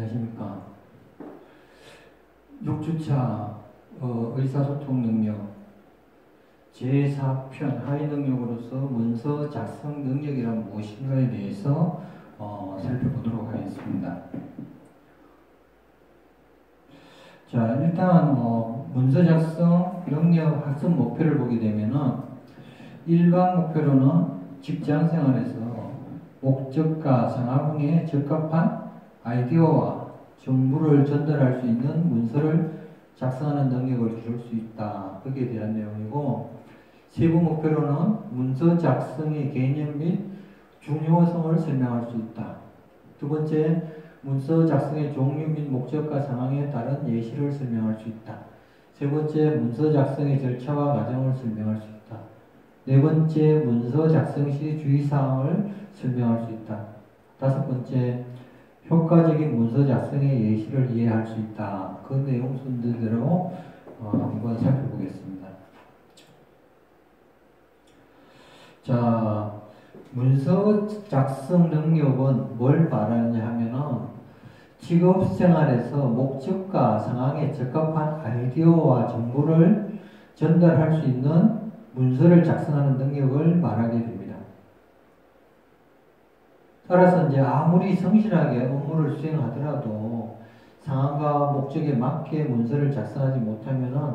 안녕하십니까. 6주차 의사소통 능력 제4편 하위 능력으로서 문서 작성 능력이란 무엇인가에 대해서 살펴보도록 하겠습니다. 자, 일단 문서 작성 능력 학습 목표를 보게 되면은 일반 목표로는 직장 생활에서 목적과 상황에 적합한 아이디어와 정보를 전달할 수 있는 문서를 작성하는 능력을 기를 수 있다. 거기에 대한 내용이고, 세부 목표로는 문서 작성의 개념 및 중요성을 설명할 수 있다. 두 번째, 문서 작성의 종류 및 목적과 상황에 따른 예시를 설명할 수 있다. 세 번째, 문서 작성의 절차와 과정을 설명할 수 있다. 네 번째, 문서 작성 시 주의사항을 설명할 수 있다. 다섯 번째, 효과적인 문서 작성의 예시를 이해할 수 있다. 그 내용 순서대로 한번 살펴보겠습니다. 자, 문서 작성 능력은 뭘 말하느냐 하면은 직업 생활에서 목적과 상황에 적합한 아이디어와 정보를 전달할 수 있는 문서를 작성하는 능력을 말하게 됩니다. 따라서 이제 아무리 성실하게 업무를 수행하더라도 상황과 목적에 맞게 문서를 작성하지 못하면은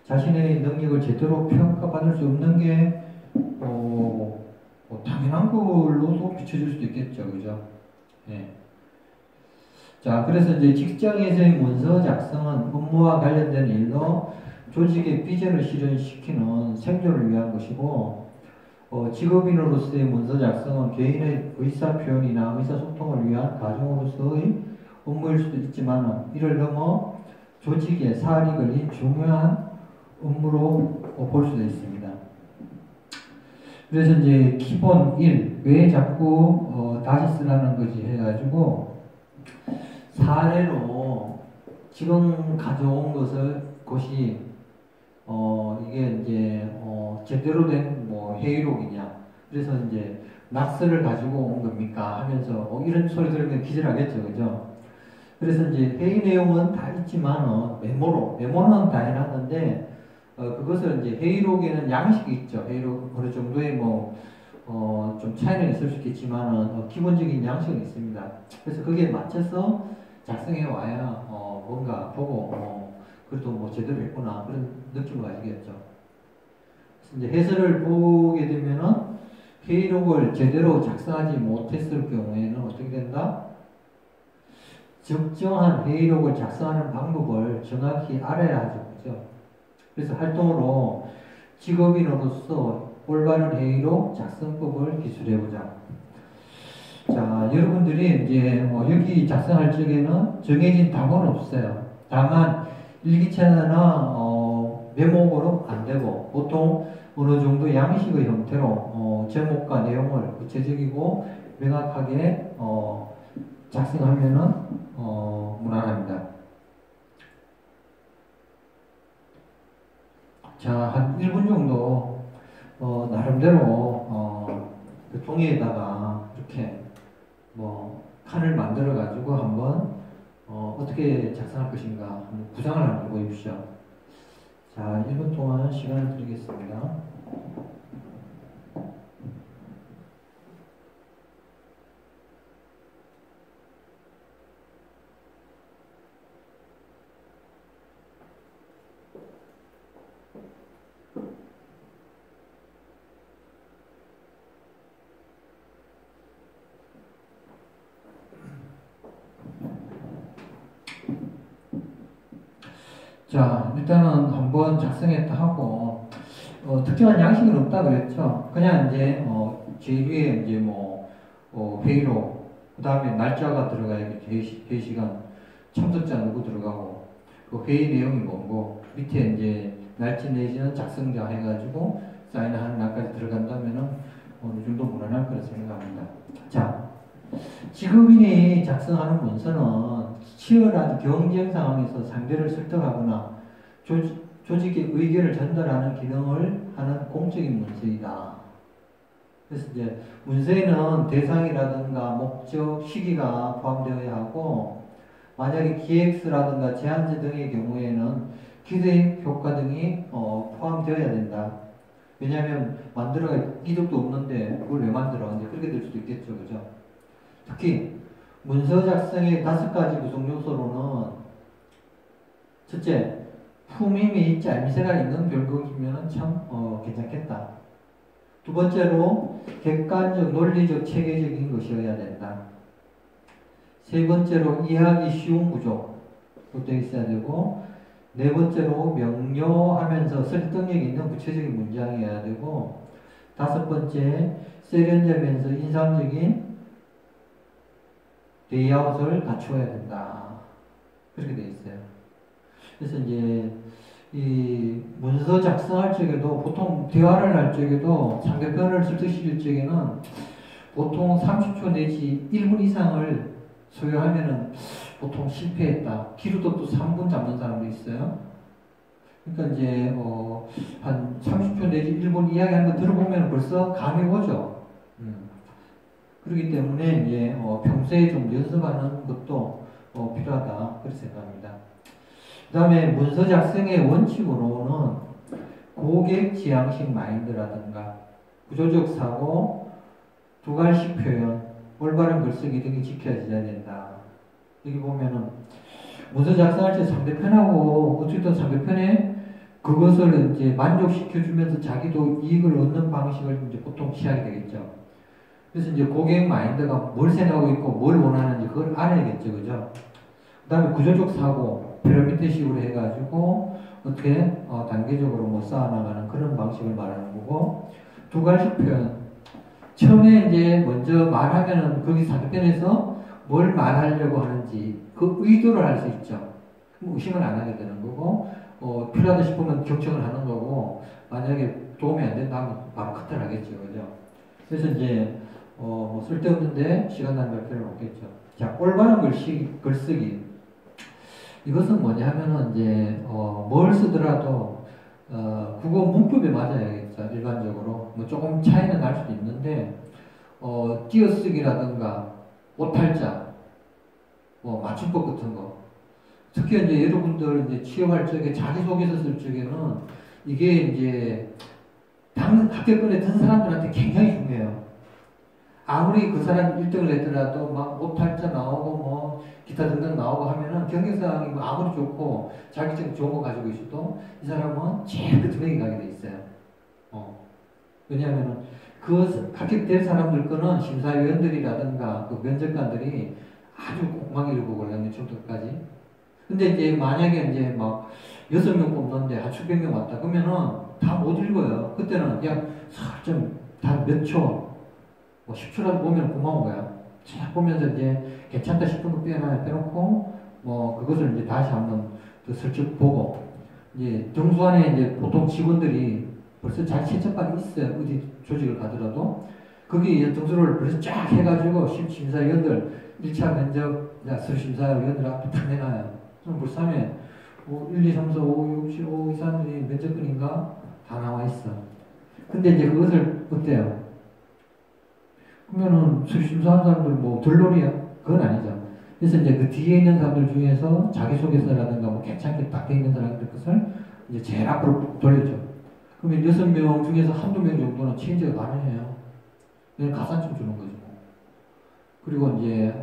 자신의 능력을 제대로 평가받을 수 없는 게 당연한 걸로도 비춰질 수도 있겠죠, 그죠? 예. 자, 그래서 이제 직장에서의 문서 작성은 업무와 관련된 일로 조직의 비전을 실현시키는 생존을 위한 것이고, 직업인으로서의 문서 작성은 개인의 의사표현이나 의사소통을 위한 가정으로서의 업무일 수도 있지만 이를 넘어 조직의 사활이 걸린 중요한 업무로 볼 수도 있습니다. 그래서 이제 기본 1, 왜 자꾸 다시 쓰라는 거지 해가지고 사례로 지금 가져온 것이 이게 이제 제대로 된 회의록이냐, 그래서 이제 낙서를 가지고 온 겁니까 하면서 이런 소리 들으면 기절하겠죠, 그죠? 그래서 이제 회의 내용은 다 있지만 메모는 다 해놨는데 그것을 이제 회의록에는 양식이 있죠. 회의록 어느 정도의 좀 차이는 있을 수 있겠지만 기본적인 양식은 있습니다. 그래서 거기에 맞춰서 작성해 와야 뭔가 보고 그래도 제대로 했구나 그런 느낌을 가지겠죠. 그래서 이제 해설을 보게 되면은 회의록을 제대로 작성하지 못했을 경우에는 어떻게 된다? 적정한 회의록을 작성하는 방법을 정확히 알아야 하죠. 그죠? 그래서 활동으로 직업인으로서 올바른 회의록 작성법을 기술해보자. 자, 여러분들이 이제 여기 작성할 적에는 정해진 답은 없어요. 다만 일기차나 메모로 안 되고 보통 어느 정도 양식의 형태로 제목과 내용을 구체적이고 명확하게 작성하면은 무난합니다. 자, 한 1분 정도 나름대로 그 종이에다가 이렇게 칸을 만들어 가지고 한번 어떻게 작성할 것인가 한번 구상을 한번 해보십시오. 자, 1분 동안 시간을 드리겠습니다. 자, 일단은 한번 작성했다 하고 특정한 양식은 없다 그랬죠. 그냥 이제 제위에 이제 회의록, 그 다음에 날짜가 들어가야겠죠. 회의 시간, 참석자 누구 들어가고, 그 회의 내용이 뭐고, 밑에 이제 날짜 내지는 작성자 해가지고 사인하는 날까지 들어간다면은 어느 정도 무난할 거라 생각합니다. 자, 직업인이 작성하는 문서는 치열한 경쟁 상황에서 상대를 설득하거나 조직의 의견을 전달하는 기능을 하는 공적인 문서이다. 그래서 이제 문서에는 대상이라든가 목적, 시기가 포함되어야 하고 만약에 기획서라든가 제안서 등의 경우에는 기대 효과 등이 포함되어야 된다. 왜냐하면 만들어갈 이득도 없는데 그걸 왜 만들어? 이제 그렇게 될 수도 있겠죠, 그죠? 특히 문서 작성의 5가지 구성 요소로는 첫째, 품위 및 짜임새가 있는 별곡이면 참 괜찮겠다. 두 번째로 객관적, 논리적, 체계적인 것이어야 된다. 세 번째로 이해하기 쉬운 구조, 그것도 있어야 되고, 네 번째로 명료하면서 설득력 있는 구체적인 문장이어야 되고, 다섯 번째, 세련되면서 인상적인 레이아웃을 갖추어야 된다. 그렇게 되어 있어요. 그래서 이제 이 문서 작성할 적에도 보통 대화를 할 적에도 상대편을 설득시킬 적에는 보통 30초 내지 1분 이상을 소요하면은 보통 실패했다. 기루도 또 3분 잡는 사람도 있어요. 그러니까 이제 한 30초 내지 1분 이야기하는 거 들어보면 벌써 감이 오죠. 그렇기 때문에 이제 평소에 좀 연습하는 것도 필요하다. 그렇게 생각합니다. 그 다음에 문서 작성의 원칙으로는 고객 지향식 마인드라든가 구조적 사고, 두괄식 표현, 올바른 글쓰기 등이 지켜져야 된다. 여기 보면은 문서 작성할 때 상대편하고 어쨌든 상대편에 그것을 이제 만족시켜주면서 자기도 이익을 얻는 방식을 이제 보통 취하게 되겠죠. 그래서 이제 고객 마인드가 뭘 생각하고 있고 뭘 원하는지 그걸 알아야겠죠, 그죠? 그 다음에 구조적 사고, 피라미드식으로 해가지고 어떻게 단계적으로 뭐 쌓아나가는 그런 방식을 말하는 거고, 두괄식 표현. 처음에 이제 먼저 말하면은 거기 상대편에서 뭘 말하려고 하는지 그 의도를 알 수 있죠. 의심을 안 하게 되는 거고, 필요하다 싶으면 격청을 하는 거고, 만약에 도움이 안 된다 하면 바로 커트를 하겠죠, 그죠? 그래서 이제 쓸데없는데 시간 낭비할 필요는 없겠죠. 자, 올바른 글쓰기. 이것은 뭐냐 하면은 이제 뭘 쓰더라도 국어 문법에 맞아야겠죠. 일반적으로 뭐 조금 차이는 날 수도 있는데 띄어쓰기라든가 오탈자, 뭐 맞춤법 같은 거. 특히 이제 여러분들 이제 취업할 적에 자기소개서 쓸 적에는 이게 이제 합격권에 든 사람들한테 굉장히 중요해요. 아무리 그 사람 1등을 했더라도 막 오탈자 나오고 뭐 기타 등등 나오고 하면은 경쟁사항이 뭐 아무리 좋고 자격증 좋은 거 가지고 있어도 이 사람은 제일 끝에 가게 돼 있어요. 왜냐하면은 그 합격된 사람들 거는 심사위원들이라든가 그 면접관들이 아주 꼼꼼하게 읽어보거든요, 처음부터까지. 근데 이제 만약에 이제 막 6명 뽑는데 한 수백 명 왔다 그러면은 다 못 읽어요. 그때는 그냥 살짝 단 몇 초, 뭐 10초라도 보면 고마운 거야. 쫙 보면서 이제 괜찮다 싶은 거 빼놓고, 뭐 그것을 이제 다시 한번 더 슬쩍 보고, 이제 정수 안에 이제 보통 직원들이 벌써 자기 채점반이 있어요. 어디 조직을 가더라도. 거기 점수를 벌써 쫙 해가지고 심사위원들 1차 면접, 심사위원들 앞에 탁 내놔요. 그럼 벌써 하면 1, 2, 3, 4, 5, 6, 7, 5, 2, 3이 면접권인가? 다 나와 있어. 근데 이제 그것을 어때요? 그러면은 수리심사하는 사람들 뭐 들놀이야? 그건 아니죠. 그래서 이제 그 뒤에 있는 사람들 중에서 자기소개서라든가 뭐 괜찮게 딱 돼 있는 사람들 것을 이제 제일 앞으로 돌려줘. 그러면 6명 중에서 한두 명 정도는 체인지가 가능해요. 그냥 가산점 주는 거죠. 그리고 이제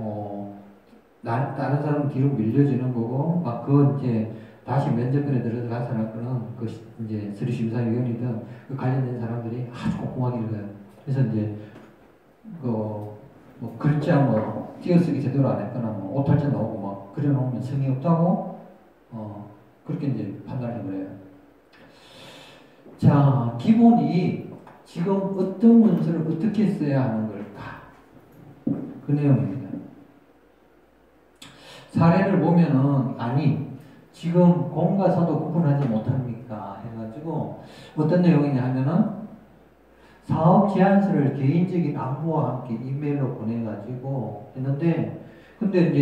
다른 사람은 뒤로 밀려지는 거고, 막 그건 이제 다시 면접관에 들어간 사람들은 그 이제 수리심사위원이든 그 관련된 사람들이 아주 꼼꼼하게 읽어요. 그래서 이제 뭐 글자 뭐 띄어쓰기 제대로 안 했거나 뭐 오탈자 나오고 막 그려놓으면 성의 없다고 그렇게 이제 판단을 해버려요. 자, 기본이 지금 어떤 문서를 어떻게 써야 하는 걸까? 그 내용입니다. 사례를 보면은 지금 공과 사도 구분하지 못합니까? 해가지고 어떤 내용이냐 하면은 사업 제안서를 개인적인 안부와 함께 이메일로 보내가지고 했는데, 근데 이제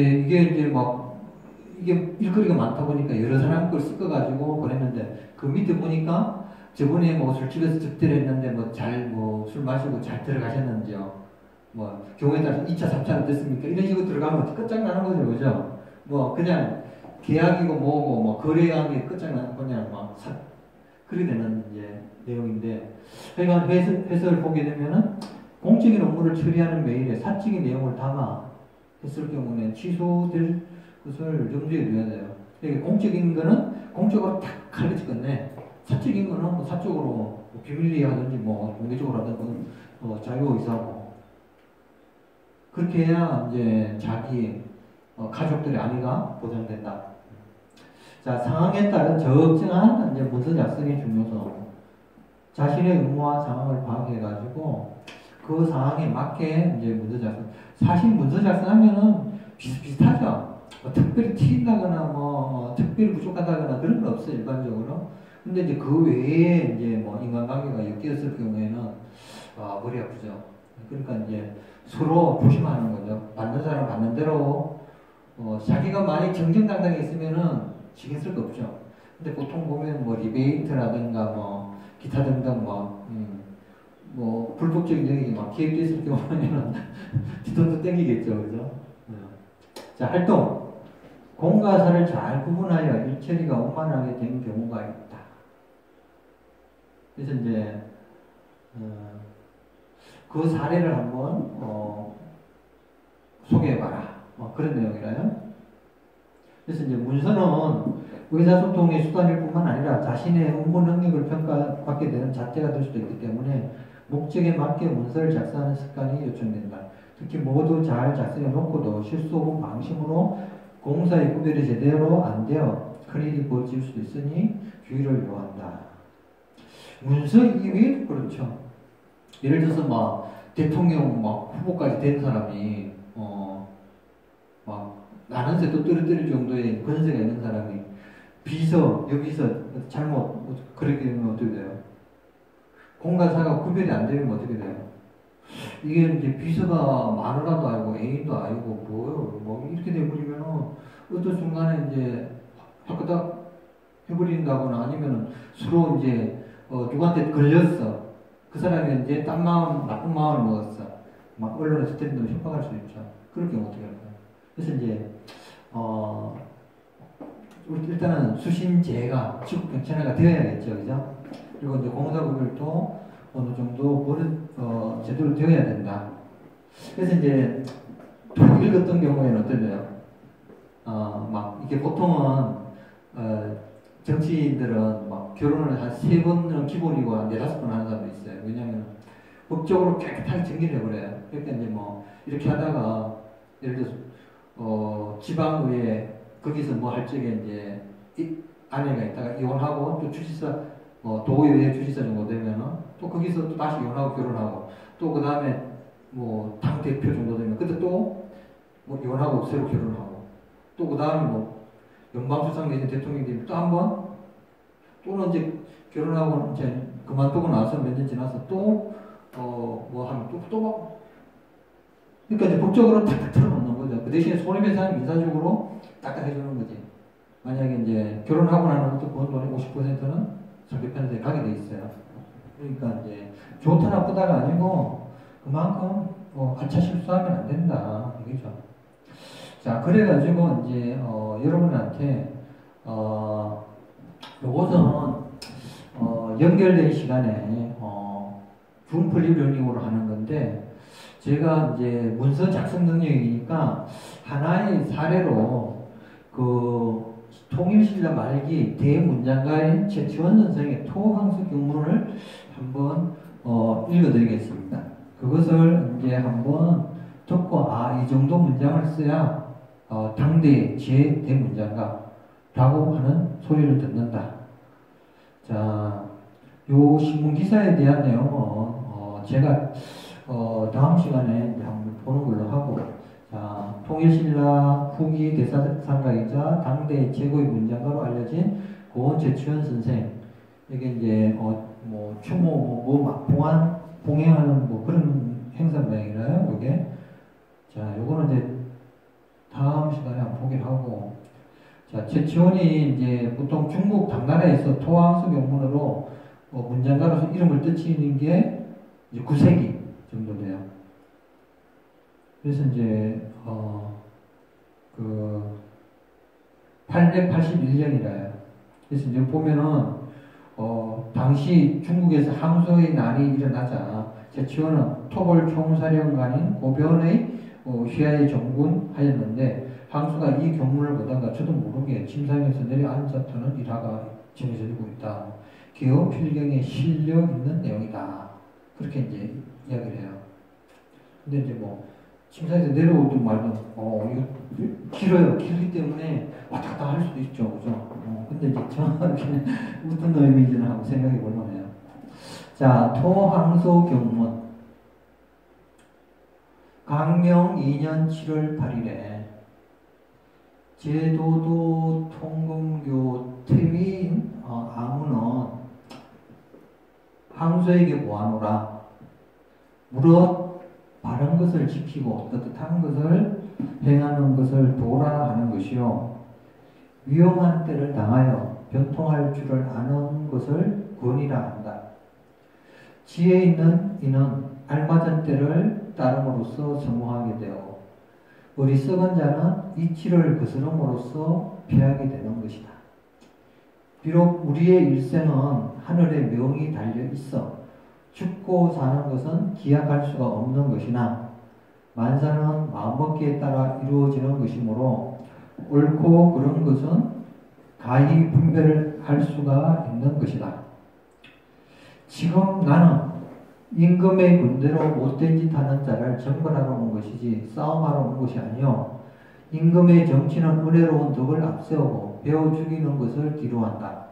이게 일거리가 많다 보니까 여러 사람 걸 섞어가지고 보냈는데, 그 밑에 보니까 저번에 뭐 술집에서 접대를 했는데 술 마시고 잘 들어가셨는지요? 뭐 경우에 따라서 2차, 3차 어땠습니까? 이런 식으로 들어가면 끝장나는 거죠, 그죠? 뭐 그냥 계약이고 뭐고 뭐 거래한 게 끝장나는 그냥 그렇게 되는 이제 내용인데, 그러니까 해석을 보게 되면은 공적인 업무를 처리하는 메일에 사적인 내용을 담아 했을 경우는 취소될 것을 염두에 둬야 돼요. 그러니까 공적인 거는 공적으로 탁 칼같이 끝내. 사적인 거는 뭐 사적으로 뭐 비밀리에 하든지 뭐 공개적으로 하든지 뭐 자유의사고. 그렇게 해야 이제 자기 가족들의 안위가 보장된다. 자, 상황에 따른 적정한 이제 문서 작성의 중요성. 자신의 의무와 상황을 파악해가지고 그 상황에 맞게 이제 문서 작성. 사실 문서 작성하면은 비슷비슷하죠. 뭐 특별히 튀긴다거나 뭐 특별히 부족하다거나 그런 건 없어요, 일반적으로. 근데 이제 그 외에 이제 뭐 인간관계가 엮였을 경우에는 머리 아프죠. 그러니까 이제 서로 조심하는 거죠. 받는 사람 받는 대로 자기가 많이 정정당당히 있으면은 신경 쓸 거 없죠. 근데 보통 보면 뭐 리베이트라든가 뭐 기타 등등 뭐 불법적인 영역이 막 기획돼 있을 경우에는 뒤통수 땡기겠죠, 그죠? 자, 활동. 공과 사를 잘 구분하여 일처리가 원만하게 된 경우가 있다. 그래서 이제 그 사례를 한번 소개해봐라. 뭐 그런 내용이라요. 그래서 이제 문서는 의사소통의 수단일 뿐만 아니라 자신의 업무 능력을 평가받게 되는 잣대가 될 수도 있기 때문에 목적에 맞게 문서를 작성하는 습관이 요청된다. 특히 모두 잘 작성해 놓고도 실수 혹은 방심으로 공사의 구별이 제대로 안 되어 큰일이 벌어질 수도 있으니 주의를 요한다. 문서 이외에 그렇죠. 예를 들어서 막 대통령 막 후보까지 된 사람이 막 나는 새도 떨어뜨릴 정도의 권세가 있는 사람이 비서, 여비서 잘못 그렇게 되면 어떻게 돼요? 공과 사가 구별이 안 되면 어떻게 돼요? 이게 이제 비서가 마누라도 아니고 애인도 아니고 뭐요? 뭐 이렇게 돼버리면은 어떤 순간에 이제 확딱 해버린다거나 아니면은 서로 이제 누구한테 걸렸어. 그 사람이 이제 딴 마음, 나쁜 마음을 먹었어. 막 언론에서 때린다고 협박할 수 있죠. 그럴 경우 어떻게 할까요? 그래서 이제 일단은 수신제가 지국 경찰화가 되어야겠죠, 그죠? 그리고 이제 공사구별도 어느 정도 제대로 되어야 된다. 그래서 이제 읽었던 경우에는 어떨래요? 막 이게 보통은 정치인들은 막 결혼을 한 3번은 기본이고 한 4-5번 하는 사람도 있어요. 왜냐면 법적으로 깨끗하게 정리를 해버려요. 그러니까 이제 뭐 이렇게 하다가 예를 들어서 지방의회 거기서 뭐 할 적에 이제 아내가 있다가 이혼하고 또 주지사 도의회 주지사 정도 되면은 또 거기서 또 다시 이혼하고 결혼하고 또 그 다음에 뭐 당 대표 정도 되면 그때 또 뭐 이혼하고 새로 결혼하고 또 그 다음에 뭐 연방수상 내지 대통령이 되면 또 한 번 또는 이제 결혼하고 이제 그만두고 나서 몇 년 지나서 또 뭐 하면 또 그러니까 이제 법적으로 탁탁 틀어놓는 거죠. 그 대신에 손해배상은 민사적으로 딱딱 해주는 거지. 만약에 이제 결혼하고 나면 또 번 돈의 50%는 상대편한테 가게 돼 있어요. 그러니까 이제 좋다 나쁘다가 아니고 그만큼 가차 실수하면 안 된다. 이거죠. 자, 그래가지고 이제 여러분한테 요것은 연결된 시간에 줌플립 러닝으로 하는 건데 제가 이제 문서 작성 능력이니까 하나의 사례로 그 통일신라 말기 대문장가인 최치원 선생의 토항수 경문을 한번 읽어드리겠습니다. 그것을 이제 한번 듣고 이 정도 문장을 써야 당대 제 대문장가라고 하는 소리를 듣는다. 자, 요 신문 기사에 대한 내용은 제가 다음 시간에 한번 보는 걸로 하고, 자, 통일신라 후기 대사상가이자 당대 최고의 문장가로 알려진 고은 최치원 선생. 이게 이제 뭐 추모 봉행하는 뭐 그런 행사 모양이라요. 이게. 자, 요거는 이제 다음 시간에 한번 보기로 하고. 자, 최치원이 이제 보통 중국 당나라에서 토항수 명문으로 문장가로서 이름을 떨치는 게 이제 9세기 정도 돼요. 그래서 이제 881년이라요. 그래서 이제 보면은 당시 중국에서 항소의 난이 일어나자 제치원은 토벌 총사령관인 고변의 휘하의 정군하였는데 항소가 이 경문을 보다가 저도 모르게 침상에서 내려앉았다는 일화가 전해지고 있다. 기업 필경에 실려 있는 내용이다. 그렇게 이제 이야기를 해요. 근데 이제 뭐 침상에서 내려오든 말든 이거 길어요. 길기 때문에 왔다 갔다 할 수도 있죠. 그죠? 근데 이제 정확하게 어떤 의미인지는 한번 생각해 볼 만해요. 자, 토항소 경문. 강명 2년 7월 8일에 제도도 통금교 태위인 아무는 항소에게 모아노라. 무릇 바른 것을 지키고 뜻한 것을 행하는 것을 도라 하는 것이요. 위험한 때를 당하여 변통할 줄을 아는 것을 권이라 한다. 지혜 있는 이는 알맞은 때를 따름으로써 성공하게 되고 어리석은 자는 이치를 거스름으로써 피하게 되는 것이다. 비록 우리의 일생은 하늘에 명이 달려 있어 죽고 사는 것은 기약할 수가 없는 것이나 만사는 마음먹기에 따라 이루어지는 것이므로 옳고 그른 것은 가히 분별을 할 수가 있는 것이다. 지금 나는 임금의 군대로 못된 짓 하는 자를 정벌하러 온 것이지 싸움하러 온 것이 아니요. 임금의 정치는 은혜로운 덕을 앞세우고 배워 죽이는 것을 뒤로한다.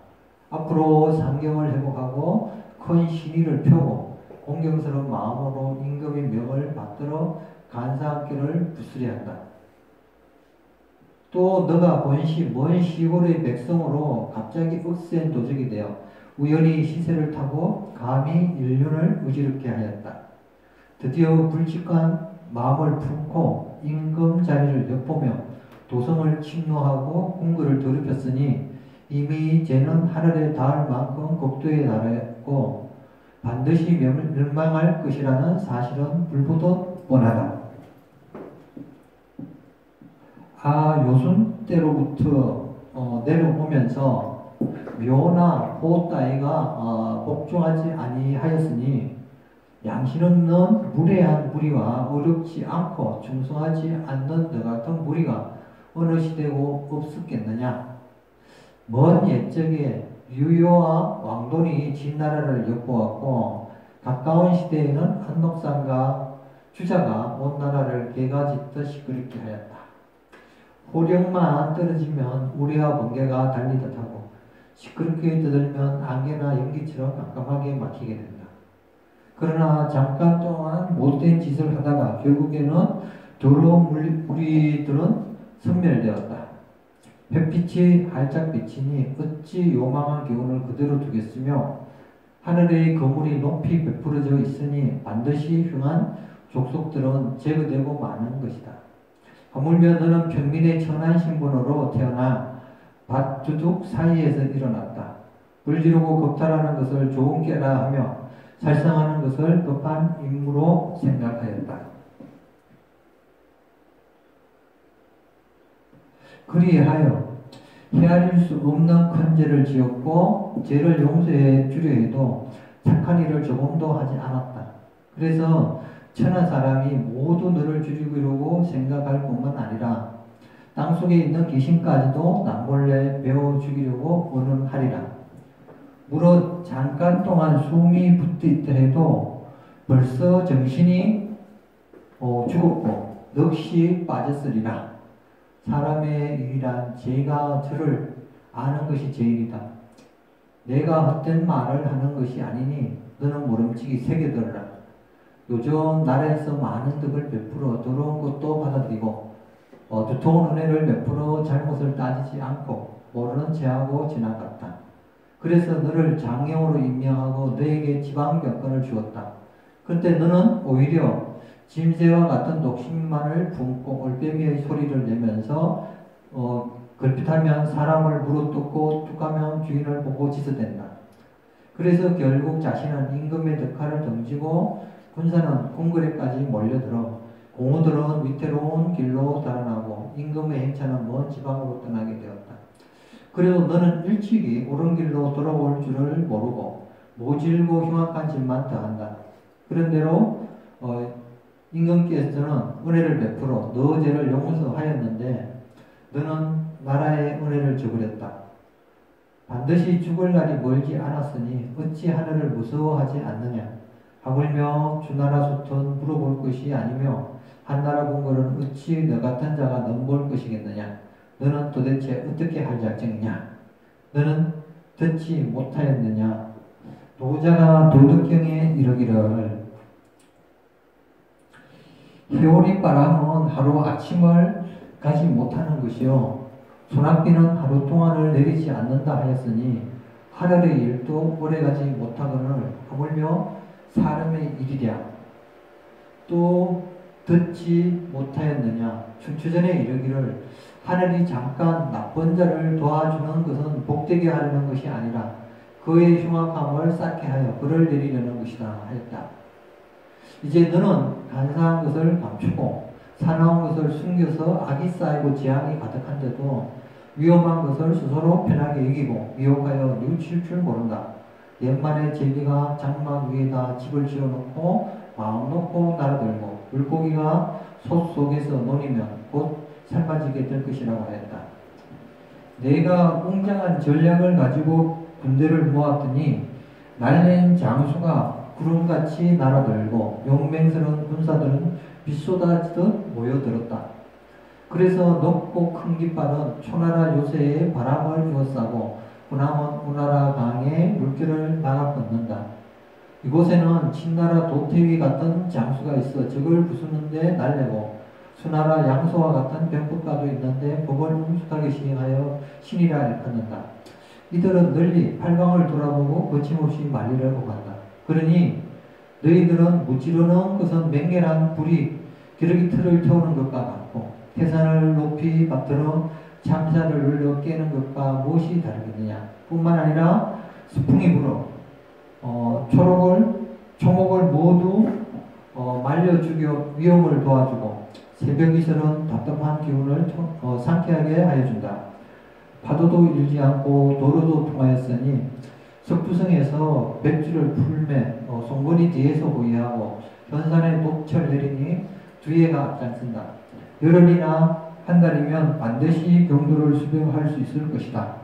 앞으로 상경을 회복하고 큰 신의를 펴고 공경스러운 마음으로 임금의 명을 받들어 간사학교를 부수려 한다. 또 너가 본시 먼 시골의 백성으로 갑자기 억센 도적이 되어 우연히 시세를 타고 감히 인륜을 무지럽게 하였다. 드디어 굵직한 마음을 품고 임금 자리를 엿보며 도성을 침노하고 궁궐을 더럽혔으니 이미 쟤는 하늘에 닿을 만큼 곡도에 달했고 반드시 멸망할 것이라는 사실은 불보듯 뻔하다. 요순 때로부터 내려오면서 묘나 호 따위가 복종하지 아니하였으니 양심 없는 무례한 무리와 어렵지 않고 충성하지 않는 너 같은 무리가 어느 시대고 없었겠느냐. 먼 옛적에 유효와 왕돈이 진나라를 엿보았고 가까운 시대에는 한록산과 주자가 온 나라를 개가 짖듯 시끄럽게 하였다. 호령만 떨어지면 우리와 번개가 달리듯 하고 시끄럽게 떠들면 안개나 연기처럼 깜깜하게 막히게 된다. 그러나 잠깐 동안 못된 짓을 하다가 결국에는 더러운 무리들은 섬멸되었다. 햇빛이 활짝 비치니 어찌 요망한 기운을 그대로 두겠으며 하늘의 거물이 높이 베풀어져 있으니 반드시 흉한 족속들은 제거되고 마는 것이다. 하물며 너는 평민의 천한 신분으로 태어나 밭두둑 사이에서 일어났다. 불지르고 겁탈하는 것을 좋은 깨라 하며 살상하는 것을 급한 임무로 생각하였다. 그리하여 헤아릴 수 없는 큰 죄를 지었고 죄를 용서해 주려 해도 착한 일을 조금도 하지 않았다. 그래서 천한 사람이 모두 너를 죽이려고 생각할 뿐만 아니라 땅속에 있는 귀신까지도 남몰래 베어 죽이려고 원하리라. 무릇 잠깐 동안 숨이 붙어 있다 해도 벌써 정신이 죽었고 넋이 빠졌으리라. 사람의 유일한 죄가 저를 아는 것이 제일이다. 내가 헛된 말을 하는 것이 아니니 너는 모름지기 새겨들어라. 요즘 나라에서 많은 덕을 베풀어 더러운 것도 받아들이고 두터운 은혜를 베풀어 잘못을 따지지 않고 모르는 죄하고 지나갔다. 그래서 너를 장령으로 임명하고 너에게 지방병권을 주었다. 그때 너는 오히려 짐새와 같은 독심만을 품고 올빼미의 소리를 내면서 걸핏하면 사람을 물어뜯고 툭하면 주인을 보고 지서댄다. 그래서 결국 자신은 임금의 덕화를 던지고 군사는 궁궐에까지 몰려들어 공우들은 위태로운 길로 달아나고 임금의 행차는 먼 지방으로 떠나게 되었다. 그래도 너는 일찍이 옳은 길로 돌아올 줄을 모르고 모질고 흉악한 짓만 더한다. 그런대로 임금께서는 은혜를 베풀어 너 죄를 용서하였는데 너는 나라의 은혜를 저버렸다. 반드시 죽을 날이 멀지 않았으니 어찌 하늘을 무서워하지 않느냐. 하물며 주나라 소턴 물어볼 것이 아니며 한나라 궁궐은 어찌 너 같은 자가 넘볼 것이겠느냐. 너는 도대체 어떻게 할 작정이냐. 너는 듣지 못하였느냐. 노자가 도덕경에 이르기를 해오리 바람은 하루 아침을 가지 못하는 것이요 소낙비는 하루 동안을 내리지 않는다 하였으니 하늘의 일도 오래가지 못하거늘 하물며 사람의 일이랴. 또 듣지 못하였느냐. 춘추전에 이르기를 하늘이 잠깐 나쁜 자를 도와주는 것은 복되게 하려는 것이 아니라 그의 흉악함을 쌓게 하여 그를 내리려는 것이다 하였다. 이제 너는 간사한 것을 감추고 사나운 것을 숨겨서 악이 쌓이고 재앙이 가득한데도 위험한 것을 스스로 편하게 여기고 미혹하여 뉘우칠 줄 모른다. 옛말에 제비가 장막 위에다 집을 지어놓고 마음 놓고 날아들고 물고기가 솥 속에서 논이면 곧 삶아지게 될 것이라고 하였다. 내가 웅장한 전략을 가지고 군대를 모았더니 날랜 장수가 구름같이 날아들고 용맹스러운 군사들은 빗쏟아지듯 모여들었다. 그래서 높고 큰 깃발은 초나라 요새에 바람을 주어싸고 후남은 우나라 강에 물결을 막아 걷는다. 이곳에는 친나라 도태위 같은 장수가 있어 적을 부수는데 날래고 수나라 양소와 같은 병법가도 있는데 법을 엄숙하게 시행하여 신이라 일컫는다. 이들은 널리 팔방을 돌아보고 거침없이 만리를 오간다. 그러니 너희들은 무찌르는 것은 맹렬한 불이 기러기 틀을 태우는 것과 같고 태산을 높이 받들어 참사를 눌러 깨는 것과 무엇이 다르겠느냐. 뿐만 아니라 수풍이 불어 초목을 모두 말려 죽여 위험을 도와주고 새벽이슬은 답답한 기운을 상쾌하게 하여준다. 파도도 일지 않고 도로도 통하였으니 석부성에서 백주를 풀매 송건이 뒤에서 호위하고 현산에 돛철 내리니 뒤에가 앞장선다. 열흘이나 한 달이면 반드시 경도를 수병할 수 있을 것이다.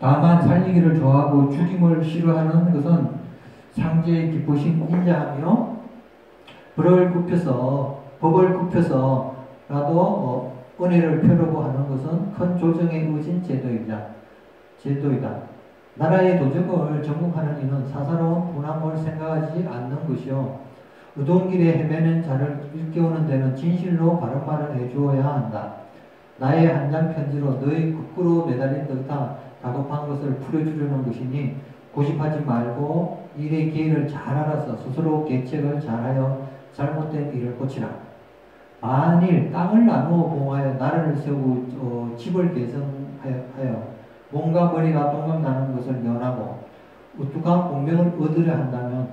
다만 살리기를 좋아하고 죽임을 싫어하는 것은 상제의 기쁘신 인자하며 법을 굽혀서라도 은혜를 펴려고 하는 것은 큰 조정에 의진 제도이다. 나라의 도적을 정복하는 이는 사사로운 분함을 생각하지 않는 것이요 어두운 길에 헤매는 자를 일깨우는 데는 진실로 바른 말을 해주어야 한다. 나의 한 장 편지로 너의 거꾸로 매달린 듯한 다급한 것을 풀어주려는 것이니 고집하지 말고 일의 기회를 잘 알아서 스스로 계책을 잘하여 잘못된 일을 고치라. 만일 땅을 나누어 봉하여 나라를 세우고 집을 개성하여 몸과 머리가 동감나는 것을 면하고 우뚝한 공명을 얻으려 한다면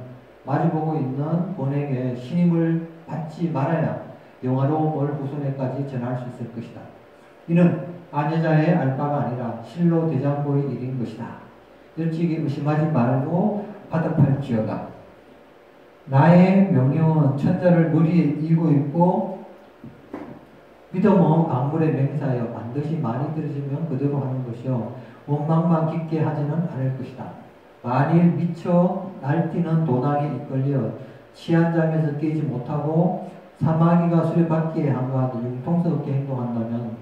마주보고 있는 본에게 신임을 받지 말아야 영화로움을 후손에까지 전할 수 있을 것이다. 이는 아내자의 알바가 아니라 실로 대장보의 일인 것이다. 일찍이 의심하지 말고 화답할지어다. 나의 명령은 천자를 머리에 이고 있고 믿음은 강물에 맹세하여 반드시 많이 들어지면 그대로 하는 것이요 원망만 깊게 하지는 않을 것이다. 만일 미쳐 날뛰는 도당에 이끌려 취한 잠에서 깨지 못하고 사마귀가 수레바퀴에 한가하듯 융통스럽게 행동한다면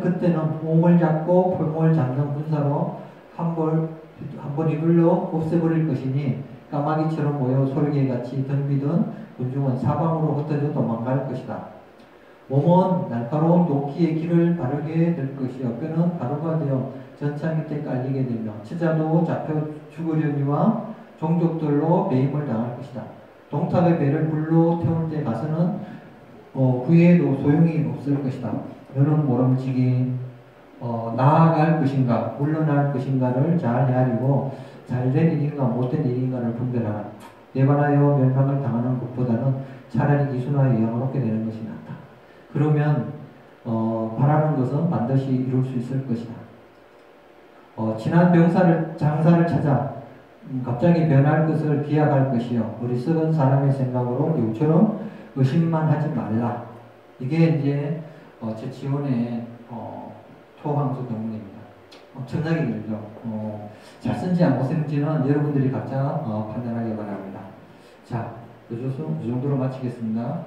그때는 옹을 잡고 폴목을 잡는 군사로 한 번 이불로 없애버릴 것이니 까마귀처럼 모여 소리개같이 덤비던 군중은 사방으로 흩어져 도망갈 것이다. 몸은 날카로운 도끼의 길을 바르게 될 것이요 뼈는 가루가 되어 전차 밑에 깔리게 되며 치자도 잡혀 죽으려니와 종족들로 매임을 당할 것이다. 동탁의 배를 불로 태울 때 가서는 후회해도 소용이 없을 것이다. 너는 모름지기 나아갈 것인가 물러날 것인가를 잘 헤아리고 잘된 일인가 못된 일인가를 분별하라. 내반하여 멸망을 당하는 것보다는 차라리 이순하여 영화롭게 되는 것이 낫다. 그러면 바라는 것은 반드시 이룰 수 있을 것이다. 지난 장사를 찾아 갑자기 변할 것을 기약할 것이요. 어리석은 사람의 생각으로 이처럼 의심만 하지 말라. 이게 이제 제치원의 토항수 교문입니다. 엄청나게 길죠. 잘 쓴지 안 쓴지는 여러분들이 각자 판단하기 바랍니다. 자, 이 정도로 마치겠습니다.